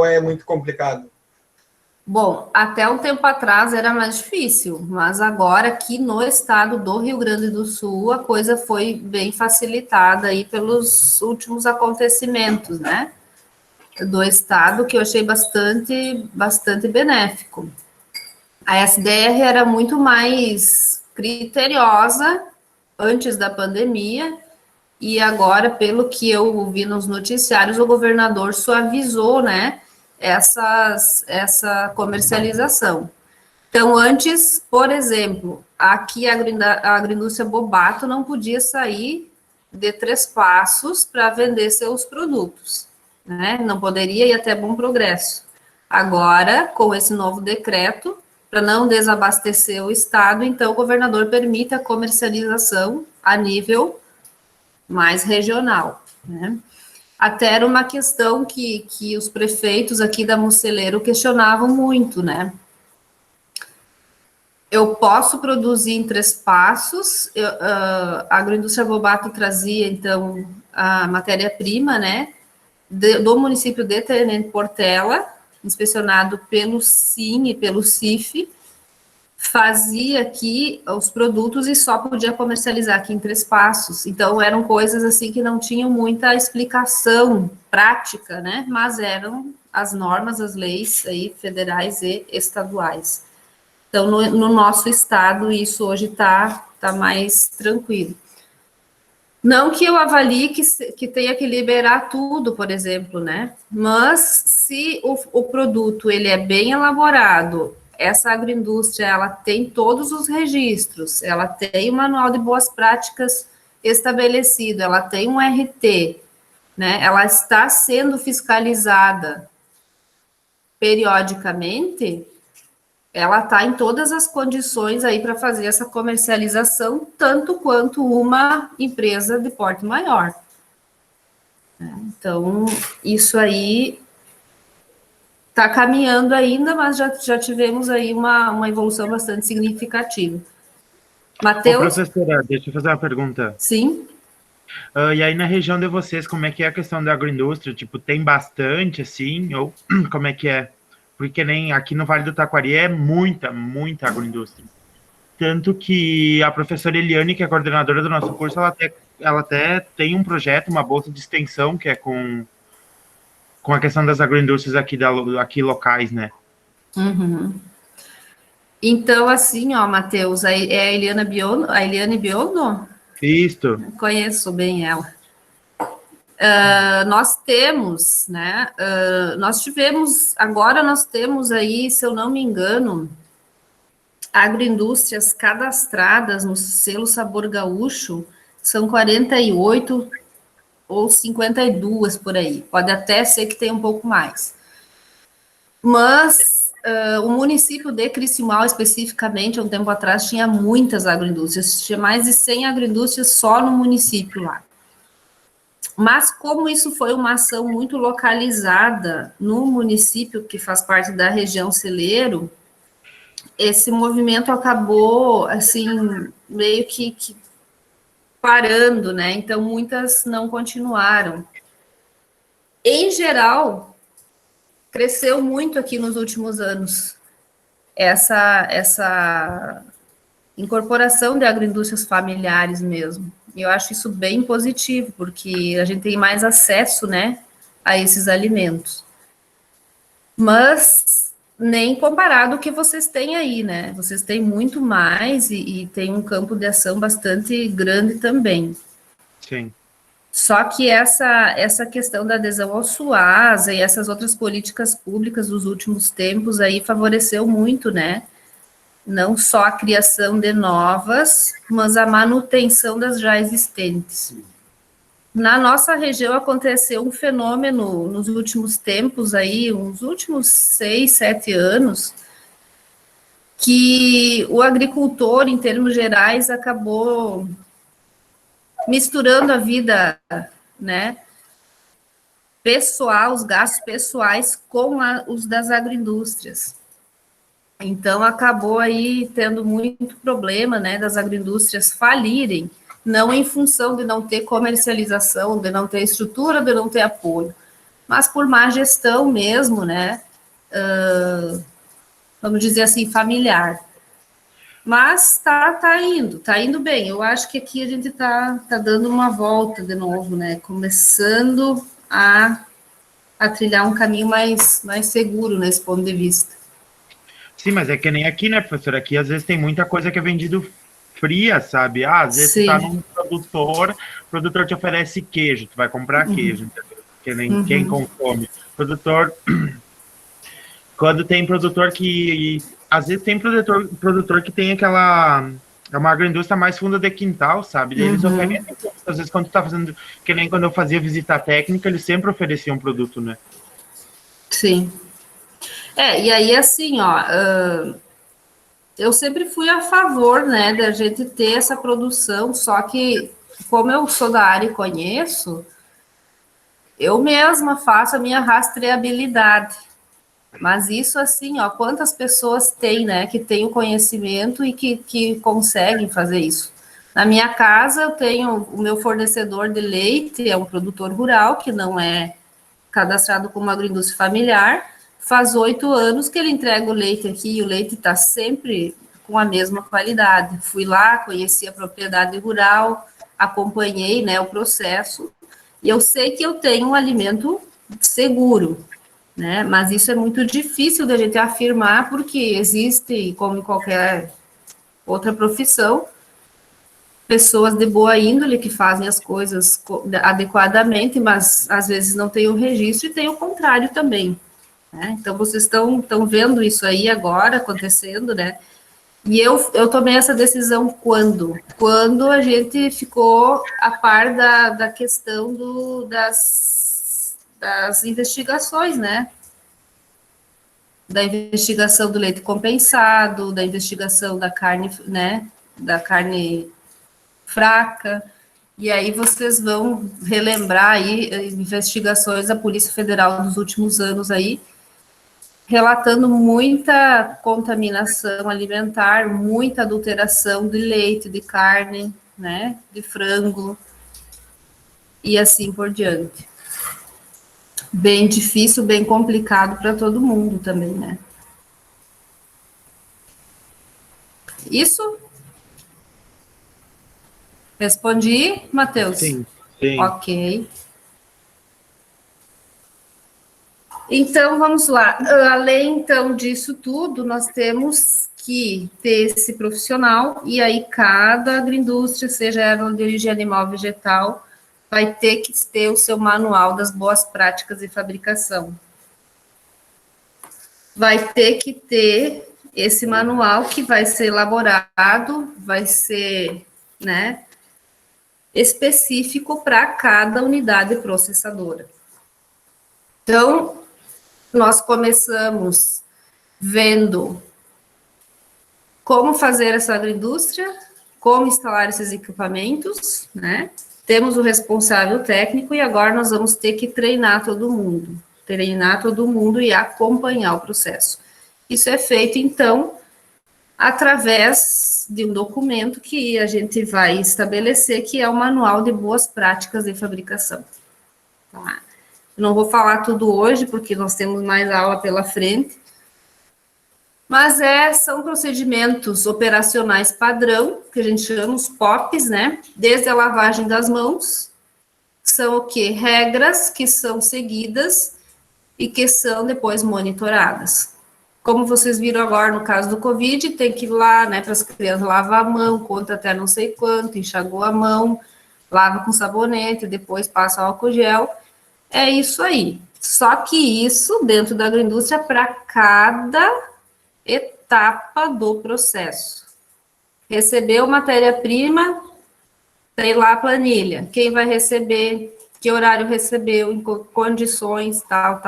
é muito complicado? Bom, até um tempo atrás era mais difícil, mas agora aqui no estado do Rio Grande do Sul a coisa foi bem facilitada aí pelos últimos acontecimentos, né? Do estado, que eu achei bastante benéfico. A SDR era muito mais criteriosa antes da pandemia, e agora, pelo que eu ouvi nos noticiários, o governador suavizou, né, essa comercialização. Então, antes, por exemplo, aqui a agroindústria Bobato não podia sair de Três Passos para vender seus produtos, né? Não poderia ir até Bom Progresso. Agora, com esse novo decreto, para não desabastecer o estado, então o governador permite a comercialização a nível mais regional, né? Até era uma questão que os prefeitos aqui da Muceleiro questionavam muito, né? Eu posso produzir em Três Passos, a agroindústria Bobato trazia, então, a matéria-prima, né, do município de Tenente Portela, inspecionado pelo SIM e pelo CIF, fazia aqui os produtos e só podia comercializar aqui em Três Passos. Então, eram coisas assim que não tinham muita explicação prática, né? Mas eram as normas, as leis aí, federais e estaduais. Então, no nosso estado, isso hoje está mais tranquilo. Não que eu avalie que tenha que liberar tudo, por exemplo, né? Mas se o produto ele é bem elaborado, essa agroindústria ela tem todos os registros, ela tem um manual de boas práticas estabelecido, ela tem um RT, né? Ela está sendo fiscalizada periodicamente, ela está em todas as condições aí para fazer essa comercialização, tanto quanto uma empresa de porte maior. Então, isso aí está caminhando ainda, mas já tivemos aí uma evolução bastante significativa. Ô, Matheus? professora, deixa eu fazer uma pergunta. Sim. E aí, na região de vocês, como é que é a questão da agroindústria? Tipo, tem bastante, assim, ou como é que é? Porque nem aqui no Vale do Taquari é muita agroindústria. Tanto que a professora Eliane, que é coordenadora do nosso curso, ela até tem um projeto, uma bolsa de extensão, que é com a questão das agroindústrias aqui locais, né? Uhum. Então, assim, ó, Matheus, é a Eliane Biondo? Isto. Conheço bem ela. Nós temos, né, agora nós temos aí, se eu não me engano, agroindústrias cadastradas no selo Sabor Gaúcho, são 48 ou 52 por aí, pode até ser que tenha um pouco mais. Mas o município de Criciúmal, especificamente, há um tempo atrás, tinha muitas agroindústrias, tinha mais de 100 agroindústrias só no município lá. Mas como isso foi uma ação muito localizada no município que faz parte da região Celeiro, esse movimento acabou, assim, meio que parando, né? Então, muitas não continuaram. Em geral, cresceu muito aqui nos últimos anos essa incorporação de agroindústrias familiares mesmo. E eu acho isso bem positivo, porque a gente tem mais acesso, né, a esses alimentos. Mas nem comparado ao que vocês têm aí, né? Vocês têm muito mais e tem um campo de ação bastante grande também. Sim. Só que essa questão da adesão ao SUASA e essas outras políticas públicas dos últimos tempos aí favoreceu muito, né? Não só a criação de novas, mas a manutenção das já existentes. Na nossa região aconteceu um fenômeno nos últimos tempos aí, uns últimos 6, 7 anos, que o agricultor, em termos gerais, acabou misturando a vida, né, pessoal, os gastos pessoais com os das agroindústrias. Então, acabou aí tendo muito problema, né, das agroindústrias falirem, não em função de não ter comercialização, de não ter estrutura, de não ter apoio, mas por má gestão mesmo, né, vamos dizer assim, familiar. Mas tá indo bem. Eu acho que aqui a gente tá dando uma volta de novo, né, começando a trilhar um caminho mais seguro nesse ponto de vista. Sim, mas é que nem aqui, né, professor? Aqui às vezes tem muita coisa que é vendido fria, sabe? Às vezes tu tá num produtor, o produtor te oferece queijo, tu vai comprar queijo, entendeu? Que nem quem consome. Produtor, quando tem produtor que, às vezes tem produtor que tem aquela, é uma agroindústria mais funda de quintal, sabe? Eles oferecem, às vezes quando tu tá fazendo, que nem quando eu fazia visita técnica, eles sempre ofereciam produto, né? Sim. E aí, assim, ó, eu sempre fui a favor, né, da gente ter essa produção, só que, como eu sou da área e conheço, eu mesma faço a minha rastreabilidade. Mas isso, assim, ó, quantas pessoas tem, né, que tem o conhecimento e que conseguem fazer isso? Na minha casa, eu tenho o meu fornecedor de leite, é um produtor rural, que não é cadastrado como agroindústria familiar. Faz 8 anos que ele entrega o leite aqui, e o leite está sempre com a mesma qualidade. Fui lá, conheci a propriedade rural, acompanhei, né, o processo, e eu sei que eu tenho um alimento seguro, né, mas isso é muito difícil da gente afirmar, porque existe, como em qualquer outra profissão, pessoas de boa índole que fazem as coisas adequadamente, mas às vezes não tem o registro, e tem o contrário também, né? Então, vocês estão vendo isso aí agora acontecendo, né? E eu tomei essa decisão quando? Quando a gente ficou a par da questão das investigações, né? Da investigação do leite compensado, da investigação da carne, né? Da carne fraca, e aí vocês vão relembrar aí investigações da Polícia Federal dos últimos anos aí, relatando muita contaminação alimentar, muita adulteração de leite, de carne, né, de frango, e assim por diante. Bem difícil, bem complicado para todo mundo também, né. Isso. Respondi, Matheus? Sim, sim. Ok. Então, vamos lá. Além, então, disso tudo, nós temos que ter esse profissional, e aí cada agroindústria, seja ela de origem animal ou vegetal, vai ter que ter o seu manual das boas práticas de fabricação. Vai ter que ter esse manual que vai ser elaborado, vai ser, né, específico para cada unidade processadora. Então, nós começamos vendo como fazer essa agroindústria, como instalar esses equipamentos, né? Temos o responsável técnico e agora nós vamos ter que treinar todo mundo e acompanhar o processo. Isso é feito, então, através de um documento que a gente vai estabelecer, que é o Manual de Boas Práticas de Fabricação. Tá? Não vou falar tudo hoje, porque nós temos mais aula pela frente, mas são procedimentos operacionais padrão, que a gente chama os POPs, né? Desde a lavagem das mãos, são o quê? Regras que são seguidas e que são depois monitoradas. Como vocês viram agora no caso do Covid, tem que ir lá, né, para as crianças lavar a mão, conta até não sei quanto, enxagou a mão, lava com sabonete, depois passa álcool gel. É isso aí. Só que isso, dentro da agroindústria, para cada etapa do processo. Recebeu matéria-prima, tem lá a planilha. Quem vai receber, que horário recebeu, em condições, tal.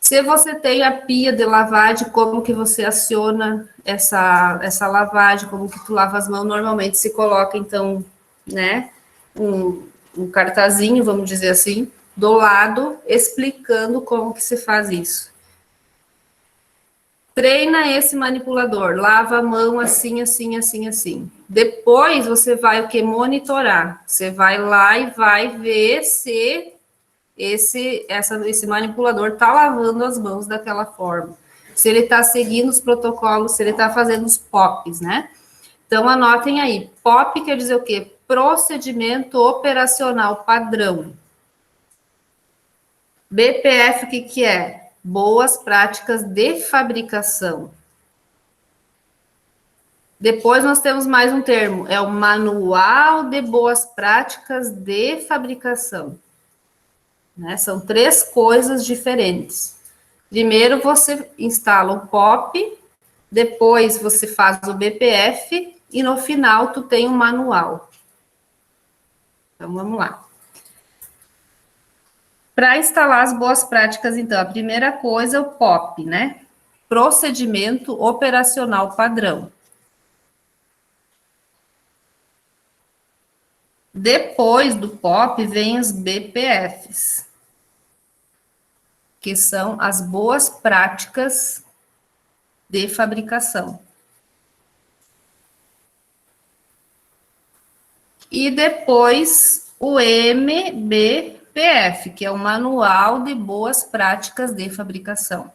Se você tem a pia de lavagem, como que você aciona essa lavagem, como que tu lava as mãos, normalmente se coloca, então, né, um cartazinho, vamos dizer assim, do lado, explicando como que se faz isso. Treina esse manipulador, lava a mão assim. Depois você vai o que? Monitorar. Você vai lá e vai ver se esse manipulador está lavando as mãos daquela forma. Se ele está seguindo os protocolos, se ele está fazendo os POPs, né? Então, anotem aí. POP quer dizer o quê? Procedimento operacional padrão. BPF, o que é? Boas práticas de fabricação. Depois nós temos mais um termo, é o Manual de Boas Práticas de Fabricação. Né? São 3 coisas diferentes. Primeiro você instala o POP, depois você faz o BPF e no final tu tem um manual. Então vamos lá. Para instalar as boas práticas, então, a primeira coisa é o POP, né? Procedimento Operacional Padrão. Depois do POP, vem os BPFs, que são as boas práticas de fabricação. E depois o MBPF, que é o Manual de Boas Práticas de Fabricação.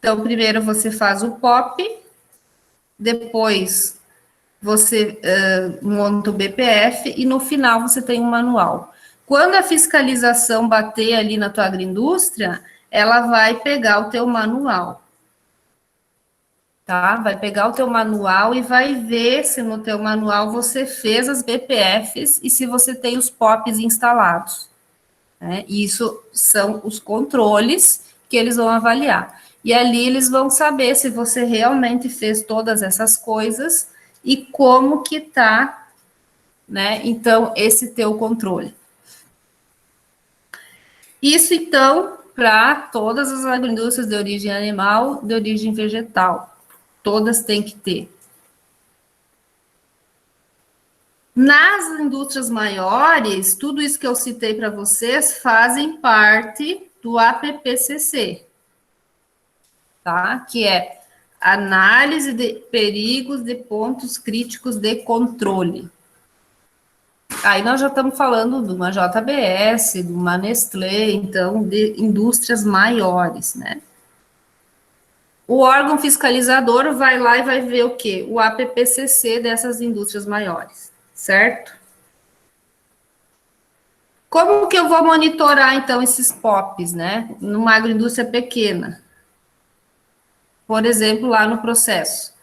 Então, primeiro você faz o POP, depois você monta o BPF e no final você tem um manual. Quando a fiscalização bater ali na tua agroindústria, ela vai pegar o teu manual. Tá? Vai pegar o teu manual e vai ver se no teu manual você fez as BPFs e se você tem os POPs instalados. Né? Isso são os controles que eles vão avaliar. E ali eles vão saber se você realmente fez todas essas coisas e como que tá, né? Então, esse teu controle. Isso, então, para todas as agroindústrias de origem animal, de origem vegetal. Todas têm que ter. Nas indústrias maiores, tudo isso que eu citei para vocês fazem parte do APPCC, tá? Que é análise de perigos de pontos críticos de controle. Aí nós já estamos falando de uma JBS, de uma Nestlé, então, de indústrias maiores, né? O órgão fiscalizador vai lá e vai ver o quê? O APPCC dessas indústrias maiores, certo? Como que eu vou monitorar, então, esses POPs, né? Numa agroindústria pequena. Por exemplo, lá no processo.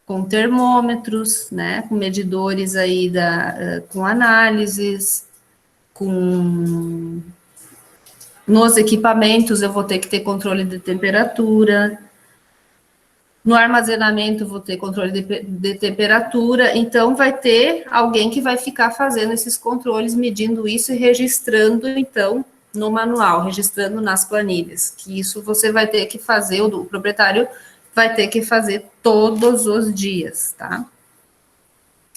Com termômetros, né? Com medidores aí, com análises, nos equipamentos eu vou ter que ter controle de temperatura. No armazenamento, vou ter controle de temperatura, então vai ter alguém que vai ficar fazendo esses controles, medindo isso e registrando, então, no manual, registrando nas planilhas, que isso você vai ter que fazer, o proprietário vai ter que fazer todos os dias, tá?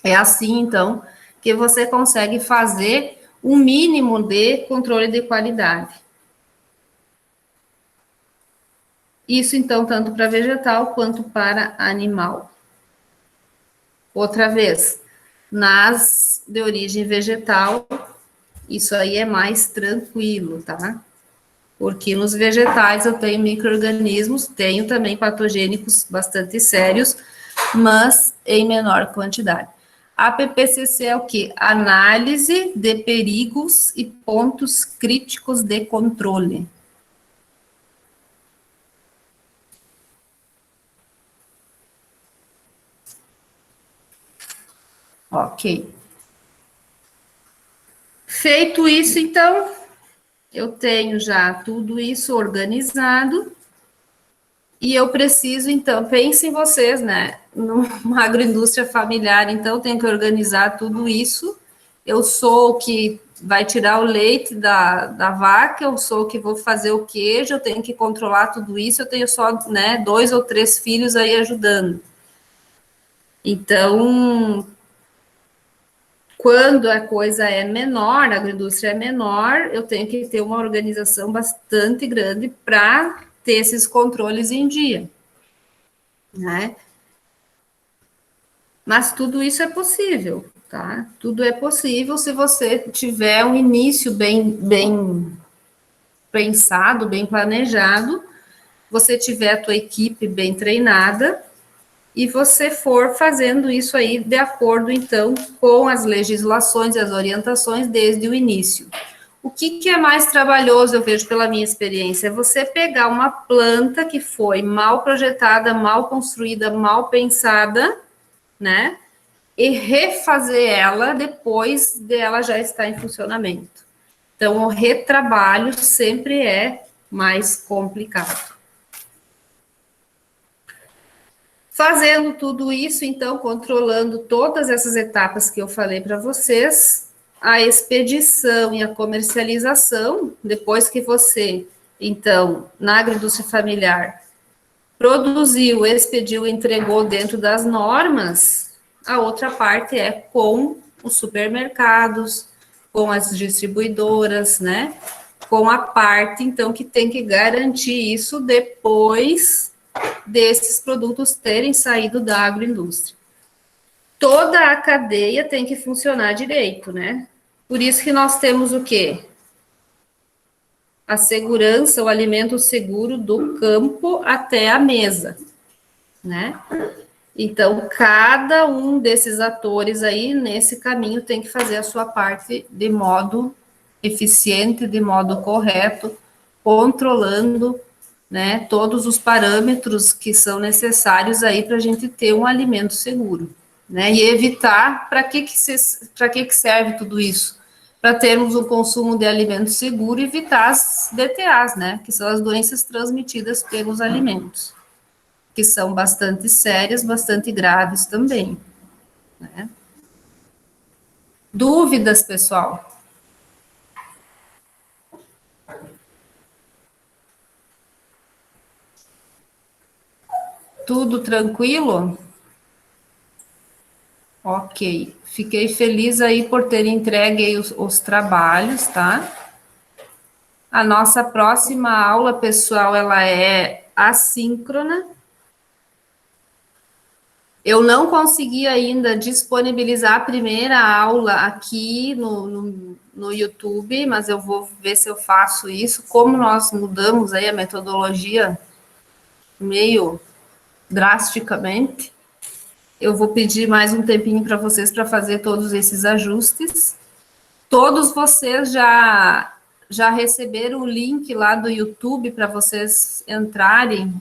É assim, então, que você consegue fazer um mínimo de controle de qualidade. Isso, então, tanto para vegetal quanto para animal. Outra vez, nas de origem vegetal, isso aí é mais tranquilo, tá? Porque nos vegetais eu tenho micro-organismos, tenho também patogênicos bastante sérios, mas em menor quantidade. A PPCC é o quê? Análise de perigos e pontos críticos de controle. Ok. Feito isso, então, eu tenho já tudo isso organizado e eu preciso, então, pensem vocês, né, numa agroindústria familiar, então, eu tenho que organizar tudo isso. Eu sou o que vai tirar o leite da vaca, eu sou o que vou fazer o queijo, eu tenho que controlar tudo isso, eu tenho só, né, 2 ou 3 filhos aí ajudando. Então, quando a coisa é menor, a agroindústria é menor, eu tenho que ter uma organização bastante grande para ter esses controles em dia, né? Mas tudo isso é possível, tá? Tudo é possível se você tiver um início bem pensado, bem planejado, você tiver a tua equipe bem treinada, e você for fazendo isso aí de acordo, então, com as legislações e as orientações desde o início. O que é mais trabalhoso, eu vejo pela minha experiência, é você pegar uma planta que foi mal projetada, mal construída, mal pensada, né, e refazer ela depois dela já estar em funcionamento. Então, o retrabalho sempre é mais complicado. Fazendo tudo isso, então, controlando todas essas etapas que eu falei para vocês, a expedição e a comercialização, depois que você, então, na agroindústria familiar, produziu, expediu, entregou dentro das normas, a outra parte é com os supermercados, com as distribuidoras, né? Com a parte, então, que tem que garantir isso depois desses produtos terem saído da agroindústria. Toda a cadeia tem que funcionar direito, né? Por isso que nós temos o quê? a segurança, o alimento seguro do campo até a mesa, né? Então, cada um desses atores aí, nesse caminho, tem que fazer a sua parte de modo eficiente, de modo correto, controlando, né, todos os parâmetros que são necessários aí para a gente ter um alimento seguro, né? E evitar, para que serve tudo isso? Para termos um consumo de alimento seguro e evitar as DTAs, né? Que são as doenças transmitidas pelos alimentos, que são bastante sérias, bastante graves também, né? Dúvidas, pessoal? Tudo tranquilo? Ok. Fiquei feliz aí por ter entregue aí os trabalhos, tá? A nossa próxima aula, pessoal, ela é assíncrona. Eu não consegui ainda disponibilizar a primeira aula aqui no YouTube, mas eu vou ver se eu faço isso. Como nós mudamos aí a metodologia meio drasticamente, eu vou pedir mais um tempinho para vocês para fazer todos esses ajustes. Todos vocês já receberam o link lá do YouTube para vocês entrarem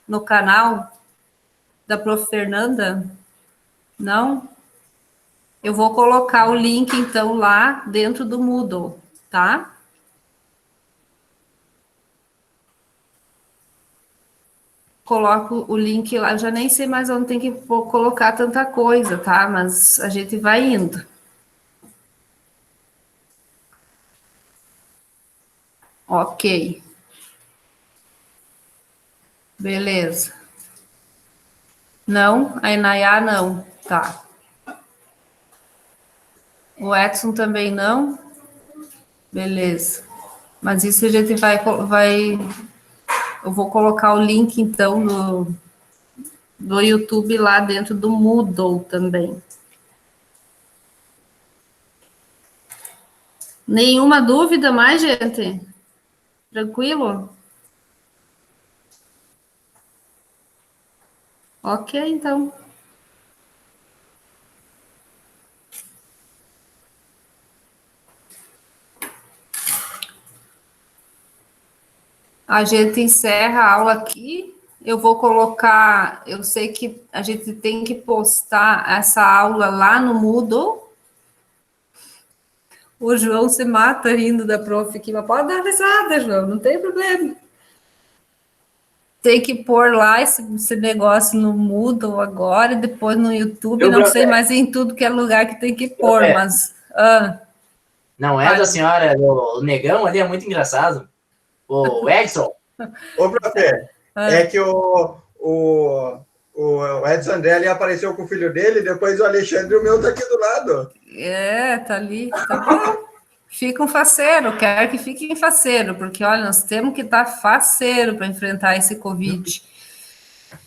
no canal da Prof. Fernanda? Não? Eu vou colocar o link, então, lá dentro do Moodle, tá? Coloco o link lá, já nem sei mais onde tem que colocar tanta coisa, tá? Mas a gente vai indo. Ok. Beleza. Não? A Inayá não. Tá. O Edson também não? Beleza. Mas isso a gente vai eu vou colocar o link, então, do YouTube lá dentro do Moodle também. Nenhuma dúvida mais, gente? Tranquilo? Ok, então. A gente encerra a aula aqui. Eu vou colocar, eu sei que a gente tem que postar essa aula lá no Moodle. O João se mata rindo da prof aqui, mas pode dar risada, João, não tem problema. Tem que pôr lá esse negócio no Moodle agora, e depois no YouTube, não sei mais em tudo que é lugar que tem que pôr, mas... Não é da senhora, o negão ali é muito engraçado. O Edson. Ô, profe, é que o Edson André ali apareceu com o filho dele, depois o Alexandre, o meu tá aqui do lado. É, tá ali, tá bom. Fica um faceiro, quero que fiquem faceiro, porque, olha, nós temos que estar faceiro para enfrentar esse Covid.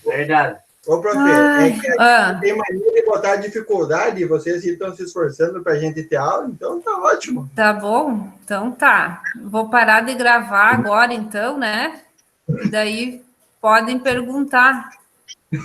Verdade. Ô, profe, é que a gente tem mania de botar dificuldade e vocês estão se esforçando para a gente ter aula, então tá ótimo. Tá bom? Então tá. Vou parar de gravar agora, então, né? E daí podem perguntar.